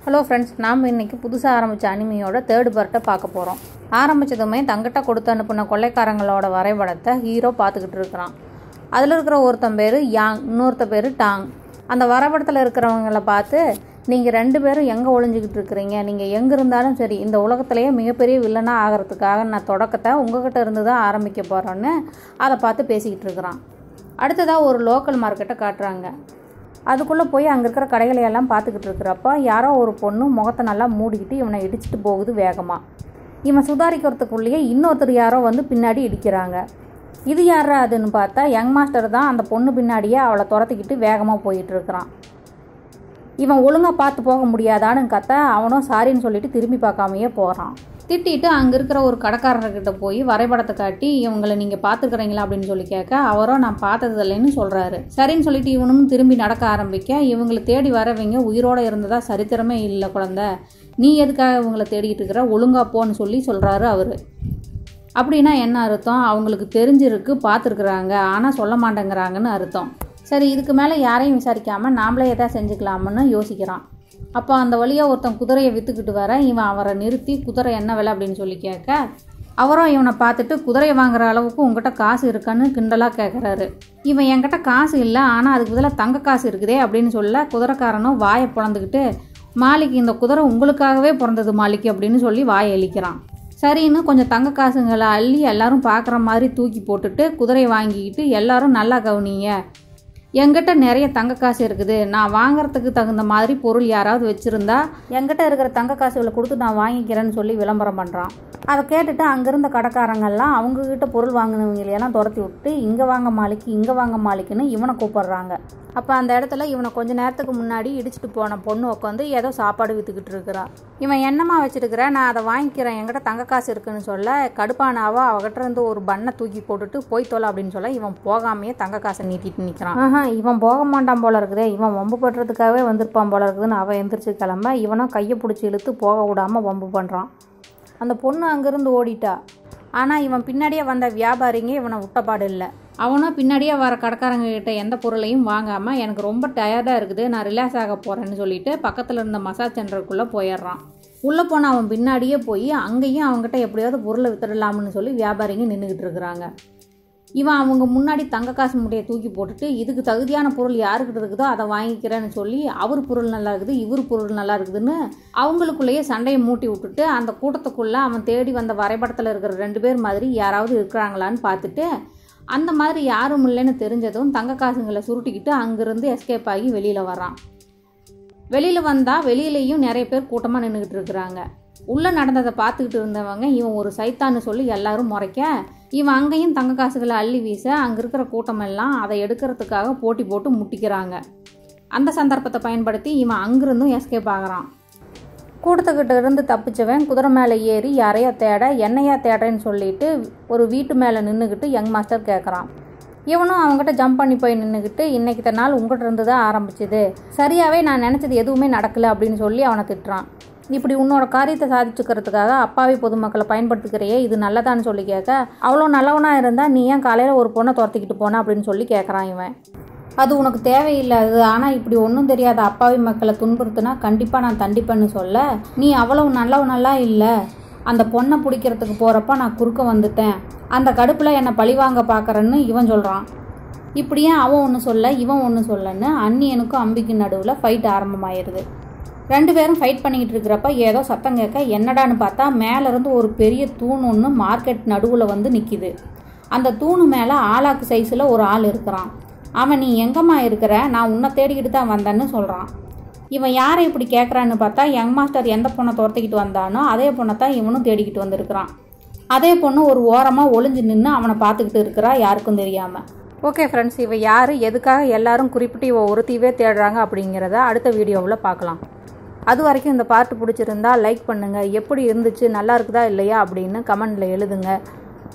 Hello friends, நாம் இன்றைக்கி புதுசாக ஆரம்பித்த அனிமையோட தேர்ட் பார்ட்டை பார்க்க போகிறோம். ஆரம்பித்ததுமே தங்கிட்ட கொடுத்து அனுப்பின கொள்ளைக்காரங்களோட வரைபடத்தை ஹீரோ பார்த்துக்கிட்டு இருக்கிறான். அதில் இருக்கிற ஒருத்தன் பேர் யாங், இன்னொருத்த பேர் டாங். அந்த வரைபடத்தில் இருக்கிறவங்கள பார்த்து, நீங்கள் 2 பேரும் எங்கே ஒளிஞ்சிக்கிட்டு இருக்கிறீங்க, நீங்கள் எங்கே இருந்தாலும் சரி, இந்த உலகத்திலேயே மிகப்பெரிய வில்லனாக ஆகிறதுக்காக நான் தொடக்கத்தை உங்ககிட்ட இருந்து தான் ஆரம்பிக்க போகிறேன்னு அதை பார்த்து பேசிக்கிட்டு இருக்கிறான். அடுத்ததாக ஒரு லோக்கல் மார்க்கெட்டை காட்டுறாங்க. அதுக்குள்ளே போய் அங்கே இருக்கிற கடைகளையெல்லாம் பார்த்துக்கிட்டு இருக்கிறப்ப யாரோ ஒரு பொண்ணு முகத்தை நல்லா மூடிக்கிட்டு இவனை இடிச்சிட்டு போகுது வேகமாக. இவன் சுதாரிக்கிறதுக்குள்ளேயே இன்னொருத்தர் யாரோ வந்து பின்னாடி இடிக்கிறாங்க. இது யாரா அதுன்னு பார்த்தா யங் மாஸ்டர் தான் அந்த பொண்ணு பின்னாடியே அவளை துரத்திக்கிட்டு வேகமாக போயிட்டு இருக்கிறான். இவன் ஒழுங்காக பார்த்து போக முடியாதான்னு கத்த அவனும் சாரின்னு சொல்லிட்டு திரும்பி பார்க்காமையே போகிறான். திட்டிட்டு அங்கே இருக்கிற ஒரு கடைக்காரர்கிட்ட போய் வரைபடத்தை காட்டி இவங்களை நீங்கள் பார்த்துக்கிறீங்களா அப்படின்னு சொல்லி கேட்க அவரோ நான் பார்த்தது இல்லைன்னு சொல்கிறாரு. சரின்னு சொல்லிட்டு இவனும் திரும்பி நடக்க ஆரம்பிக்க இவங்களை தேடி வரவங்க உயிரோடு இருந்ததா சரித்திரமே இல்லை குழந்தை, நீ எதுக்காக இவங்களை தேடிக்கிட்டு இருக்கிற, ஒழுங்கா போன்னு சொல்கிறாரு அவர். அப்படின்னா என்ன அர்த்தம்? அவங்களுக்கு தெரிஞ்சிருக்கு, பார்த்துருக்குறாங்க, ஆனால் சொல்ல மாட்டேங்கிறாங்கன்னு அர்த்தம். சரி, இதுக்கு மேலே யாரையும் விசாரிக்காமல் நாமளே எதாவது செஞ்சுக்கலாம்னு யோசிக்கிறான். அப்போ அந்த வழியாக ஒருத்தன் குதிரையை விற்றுக்கிட்டு வர இவன் அவரை நிறுத்தி குதிரை என்ன விலை அப்படின்னு சொல்லி கேட்க அவரும் இவனை பார்த்துட்டு குதிரையை வாங்குற அளவுக்கு உங்ககிட்ட காசு இருக்கான்னு கிண்டலாக கேட்குறாரு. இவன் என்கிட்ட காசு இல்லை, ஆனால் அதுக்கு பதிலாக தங்க காசு இருக்குதே அப்படின்னு சொல்ல குதிரைக்காரனும் வாயை பிளந்துக்கிட்டு மாலிக்கு இந்த குதிரை உங்களுக்காகவே பிறந்தது மாலிக்கு அப்படின்னு சொல்லி வாயை அழிக்கிறான். சரின்னு கொஞ்சம் தங்க காசுங்களை அள்ளி எல்லாரும் பார்க்குற மாதிரி தூக்கி போட்டுட்டு குதிரையை வாங்கிக்கிட்டு எல்லாரும் நல்லா கவனிங்க, என்கிட்ட நிறைய தங்க காசு இருக்குது, நான் வாங்குறதுக்கு தகுந்த மாதிரி பொருள் யாராவது வச்சுருந்தா என்கிட்ட இருக்கிற தங்க காசுகளை கொடுத்து நான் வாங்கிக்கிறேன்னு சொல்லி விளம்பரம் பண்ணுறான். அதை கேட்டுட்டு அங்கேருந்த கடைக்காரங்கெல்லாம் அவங்கக்கிட்ட பொருள் வாங்கினவங்களையெல்லாம் துரத்தி விட்டு இங்கே வாங்க மாலிக்கு, இங்கே வாங்க மாலிக்குன்னு இவனை கூப்பிட்றாங்க. அப்போ அந்த இடத்துல இவனை கொஞ்சம் நேரத்துக்கு முன்னாடி இடிச்சிட்டு போன பொண்ணு உட்காந்து ஏதோ சாப்பாடு விற்றுக்கிட்டு இருக்கிறா. இவன் என்னமா வச்சுருக்கிற, நான் அதை வாங்கிக்கிறேன், என்கிட்ட தங்க காசு இருக்குன்னு சொல்ல கடுப்பானாவோ அவகிட்ட இருந்து ஒரு பண்ணை தூக்கி போட்டுட்டு போய் தொலை அப்படின்னு சொல்ல இவன் போகாமையே தங்க காசை நீட்டிட்டு நிற்கிறான். இவன் போக மாட்டான் போல இருக்குதே, இவன் வம்பு படுறதுக்காகவே வந்திருப்பான் போல இருக்குதுன்னு அவன் எந்திரிச்சு கிளம்ப இவனும் கையை பிடிச்சி இழுத்து போக விடாமல் வம்பு பண்ணுறான். அந்த பொண்ணு அங்கேருந்து ஓடிட்டா. ஆனால் இவன் பின்னாடியே வந்த வியாபாரிங்க இவனை விட்டப்பாடு இல்லை. அவனும் பின்னாடியே வர கடைக்காரங்க கிட்ட எந்த பொருளையும் வாங்காமல் எனக்கு ரொம்ப டயர்டாக இருக்குது, நான் ரிலாக்ஸ் ஆக போகிறேன்னு சொல்லிட்டு பக்கத்தில் இருந்த மசாஜ் சென்டருக்குள்ளே போயிடுறான். உள்ளே போனால் அவன் பின்னாடியே போய் அங்கேயும் அவங்ககிட்ட எப்படியாவது பொருளை வித்துடலாம்னு சொல்லி வியாபாரிங்க நின்றுக்கிட்டு இருக்கிறாங்க. இவன் அவங்க முன்னாடி தங்க காசு முட்டையை தூக்கி போட்டுட்டு இதுக்கு தகுதியான பொருள் யாருக்கிட்ட இருக்குதோ அதை வாங்கிக்கிறேன்னு சொல்லி அவர் பொருள் நல்லா இருக்குது, இவர் பொருள் நல்லா இருக்குதுன்னு அவங்களுக்குள்ளேயே சண்டையை மூட்டி விட்டுட்டு அந்த கூட்டத்துக்குள்ளே அவன் தேடி வந்த வரைபடத்தில் இருக்கிற 2 பேர் மாதிரி யாராவது இருக்கிறாங்களான்னு பார்த்துட்டு அந்த மாதிரி யாரும் இல்லைன்னு தெரிஞ்சதும் தங்க காசுங்களை சுருட்டிக்கிட்டு அங்கேருந்து எஸ்கேப் ஆகி வெளியில் வரான். வெளியில் வந்தால் வெளியிலையும் நிறைய பேர் கூட்டமாக நின்றுக்கிட்டு இருக்கிறாங்க. உள்ளே நடந்ததை பார்த்துக்கிட்டு இருந்தவங்க இவன் ஒரு சைத்தான்னு சொல்லி எல்லாரும் முறைக்க இவன் அங்கேயும் தங்க காசுகளை அள்ளி வீச அங்கே இருக்கிற கூட்டமெல்லாம் அதை எடுக்கிறதுக்காக போட்டி போட்டு முட்டிக்கிறாங்க. அந்த சந்தர்ப்பத்தை பயன்படுத்தி இவன் அங்கிருந்தும் எஸ்கேப் ஆகிறான். கூட்டத்துக்கிட்ட இருந்து தப்பிச்சவன் குதிரை மேலே ஏறி யாரையா தேட என்னையா தேடுறேன்னு சொல்லிட்டு ஒரு வீட்டு மேலே நின்றுக்கிட்டு யங் மாஸ்டர் கேட்குறான். இவனும் அவங்ககிட்ட ஜம்ப் பண்ணி போய் நின்றுக்கிட்டு இன்னைக்கு நாள் உங்கள்கிட்ட இருந்து தான் ஆரம்பிச்சுது, சரியாகவே நான் நினச்சது எதுவுமே நடக்கலை அப்படின்னு சொல்லி அவனை திட்டுறான். இப்படி உன்னோட காரியத்தை சாதிச்சுக்கிறதுக்காக அப்பாவி பொதுமக்களை பயன்படுத்திக்கிறையே, இது நல்லதான்னு சொல்லி கேட்க அவ்வளோ நல்லவனாக இருந்தால் நீ ஏன் காலையில் ஒரு பொண்ணை துரத்திக்கிட்டு போன அப்படின்னு சொல்லி கேட்குறான் இவன். அது உனக்கு தேவையில்லாது, ஆனால் இப்படி ஒன்றும் தெரியாத அப்பாவி மக்களை துன்புறுத்துனா கண்டிப்பாக நான் தண்டிப்பேன்னு சொல்ல நீ அவ்வளவு நல்லவனெல்லாம் இல்லை, அந்த பொண்ணை பிடிக்கிறதுக்கு போகிறப்ப நான் குறுக்க வந்துட்டேன், அந்த கடுப்பில் என்னை பழிவாங்க பார்க்குறேன்னு இவன் சொல்கிறான். இப்படியே அவன் ஒன்று சொல்ல இவன் ஒன்று சொல்லன்னு அண்ணியனுக்கும் அம்பிக்கும் நடுவில் ஃபைட் ஆரம்பமாயிருது. 2 பேரும் ஃபைட் பண்ணிக்கிட்டு இருக்கிறப்ப ஏதோ சத்தம் கேட்க என்னடான்னு பார்த்தா மேலேருந்து ஒரு பெரிய தூண் ஒன்று மார்க்கெட் நடுவில் வந்து நிற்கிது. அந்த தூணு மேலே ஆளாக்கு சைஸில் ஒரு ஆள் இருக்கிறான். அவன் நீ எங்கம்மா இருக்கிற, நான் உன்னை தேடிக்கிட்டு தான் வந்தேன்னு சொல்கிறான். இவன் யாரை இப்படி கேட்குறான்னு பார்த்தா யங் மாஸ்டர் எந்த பொண்ணை துரத்திக்கிட்டு வந்தானோ அதே பொண்ணை தான் இவனும் தேடிக்கிட்டு வந்திருக்கிறான். அதே பொண்ணு ஒரு ஓரமாக ஒளிஞ்சு நின்று அவனை பார்த்துக்கிட்டு இருக்கிறா யாருக்கும் தெரியாமல். ஓகே ஃப்ரெண்ட்ஸ், இவன் யார், எதுக்காக எல்லாரும் குறிப்பிட்டு இவ ஒருத்தியவே தேடுறாங்க அப்படிங்கிறத அடுத்த வீடியோவில் பார்க்கலாம். அது வரைக்கும் இந்த பார்ட் பிடிச்சிருந்தா லைக் பண்ணுங்கள், எப்படி இருந்துச்சு, நல்லா இருக்குதா இல்லையா அப்படின்னு கமெண்டில் எழுதுங்க.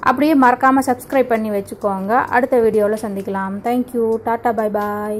அப்படியே மறக்காமல் சப்ஸ்கிரைப் பண்ணி வச்சுக்கோங்க. அடுத்த வீடியோவில் சந்திக்கலாம். Thank you, tata, bye bye.